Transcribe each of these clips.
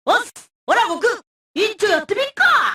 おっす、ほら悟空、一丁やってみっか。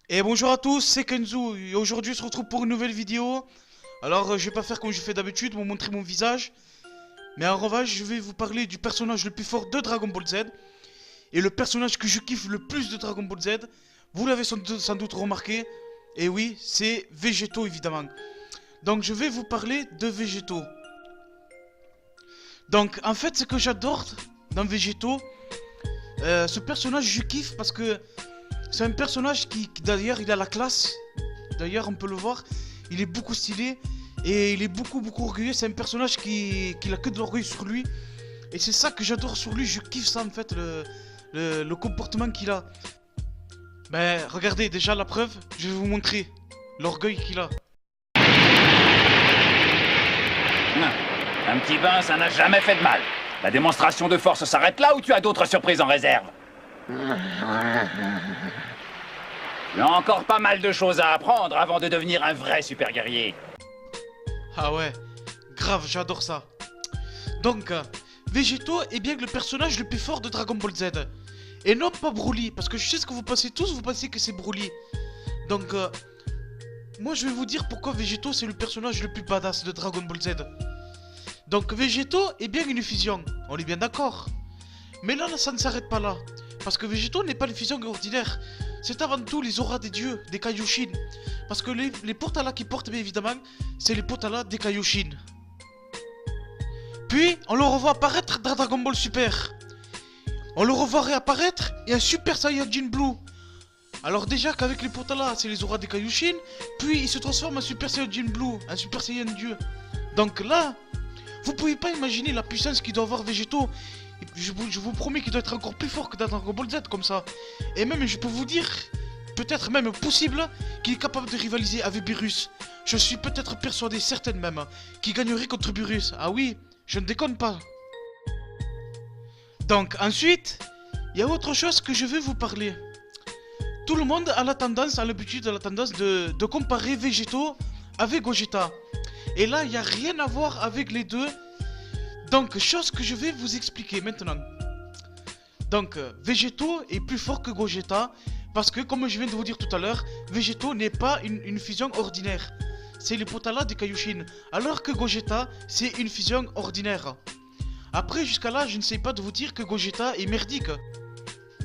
Et bonjour à tous, c'est Kenzo et aujourd'hui on se retrouve pour une nouvelle vidéo. Alors je vais pas faire comme je fais d'habitude, vous montrer mon visage. Mais en revanche je vais vous parler du personnage le plus fort de Dragon Ball Z. Et le personnage que je kiffe le plus de Dragon Ball Z, vous l'avez sans doute remarqué. Et oui, c'est Végéto évidemment. Donc je vais vous parler de Végéto. Donc en fait ce que j'adore dans Végéto, ce personnage je kiffe parce que c'est un personnage qui d'ailleurs il a la classe. D'ailleurs on peut le voir, il est beaucoup stylé et il est beaucoup orgueilleux. C'est un personnage qui a que de l'orgueil sur lui. Et c'est ça que j'adore sur lui, je kiffe ça en fait, le comportement qu'il a. Ben regardez déjà la preuve, je vais vous montrer l'orgueil qu'il a. Un petit bain, ça n'a jamais fait de mal. La démonstration de force s'arrête là ou tu as d'autres surprises en réserve? Tu as encore pas mal de choses à apprendre avant de devenir un vrai super guerrier. Ah ouais, grave, j'adore ça. Donc, Végéto est bien le personnage le plus fort de Dragon Ball Z. Et non pas Broly, parce que je sais ce que vous pensez tous, vous pensez que c'est Broly. Donc, moi je vais vous dire pourquoi Végéto c'est le personnage le plus badass de Dragon Ball Z. Donc Végéto est bien une fusion, on est bien d'accord. Mais là, ça ne s'arrête pas là. Parce que Végéto n'est pas une fusion ordinaire. C'est avant tout les auras des dieux, des Kaioshin. Parce que les Potala qui portent bien évidemment, c'est les Potala des Kaioshin. Puis, on le revoit apparaître dans Dragon Ball Super. On le revoit réapparaître et un Super Saiyajin Blue. Alors déjà qu'avec les Potala, c'est les auras des Kaioshin. Puis il se transforme en Super Saiyajin Blue, un Super Saiyan Dieu. Donc là, vous pouvez pas imaginer la puissance qu'il doit avoir Végéto. Je vous promets qu'il doit être encore plus fort que dans Dragon Ball Z comme ça. Et même je peux vous dire, peut-être même possible, qu'il est capable de rivaliser avec Beerus. Je suis peut-être persuadé, certaine même, qu'il gagnerait contre Beerus. Ah oui, je ne déconne pas. Donc ensuite, il y a autre chose que je vais vous parler. Tout le monde a l'habitude, de comparer Végéto avec Gogeta. Et là, il n'y a rien à voir avec les deux. Donc, chose que je vais vous expliquer maintenant. Donc, Végéto est plus fort que Gogeta. Parce que, comme je viens de vous dire tout à l'heure, Végéto n'est pas une fusion ordinaire. C'est les Potala des Kaioshin. Alors que Gogeta, c'est une fusion ordinaire. Après, jusqu'à là, je ne sais pas de vous dire que Gogeta est merdique.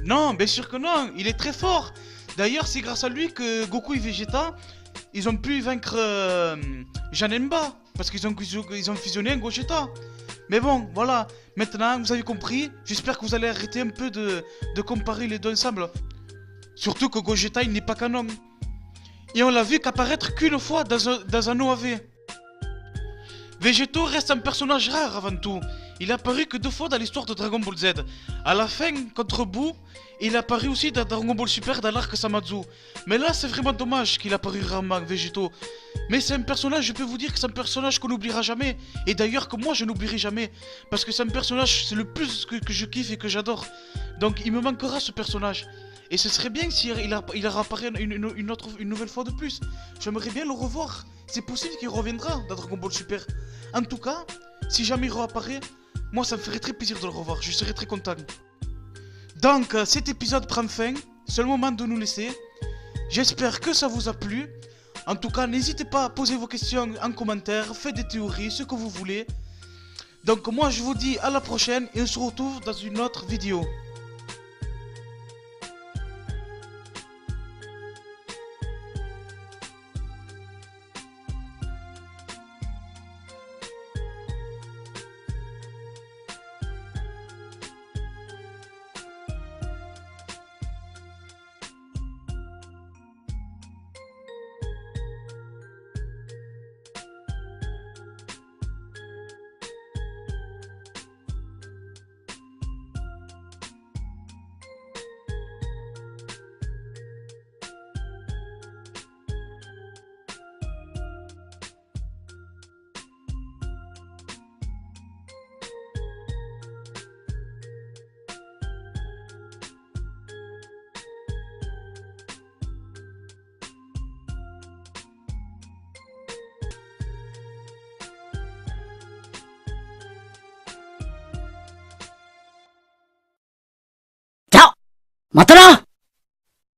Non, bien sûr que non, il est très fort. D'ailleurs, c'est grâce à lui que Goku et Vegeta, ils ont pu vaincre Janemba. Parce qu'ils ont fusionné un Gogeta. Mais bon, voilà, maintenant vous avez compris. J'espère que vous allez arrêter un peu de comparer les deux ensemble. Surtout que Gogeta, il n'est pas canon. Et on l'a vu qu'apparaître qu'une fois dans un OAV. Végéto reste un personnage rare avant tout. Il est apparu que 2 fois dans l'histoire de Dragon Ball Z. À la fin, contre Boo, il est apparu aussi dans Dragon Ball Super dans l'arc Samazu. Mais là, c'est vraiment dommage qu'il apparu rarement, Végéto. Mais c'est un personnage, je peux vous dire que c'est un personnage qu'on n'oubliera jamais. Et d'ailleurs que moi, je n'oublierai jamais. Parce que c'est un personnage, c'est le plus que je kiffe et que j'adore. Donc il me manquera ce personnage. Et ce serait bien s'il réapparaît une nouvelle fois de plus. J'aimerais bien le revoir. c'est possible qu'il reviendra dans Dragon Ball Super. En tout cas, si jamais il réapparaît, moi ça me ferait très plaisir de le revoir, je serais très content. Donc cet épisode prend fin, c'est le moment de nous laisser. J'espère que ça vous a plu. En tout cas, n'hésitez pas à poser vos questions en commentaire, faites des théories, ce que vous voulez. Donc moi je vous dis à la prochaine et on se retrouve dans une autre vidéo. Ciao! またな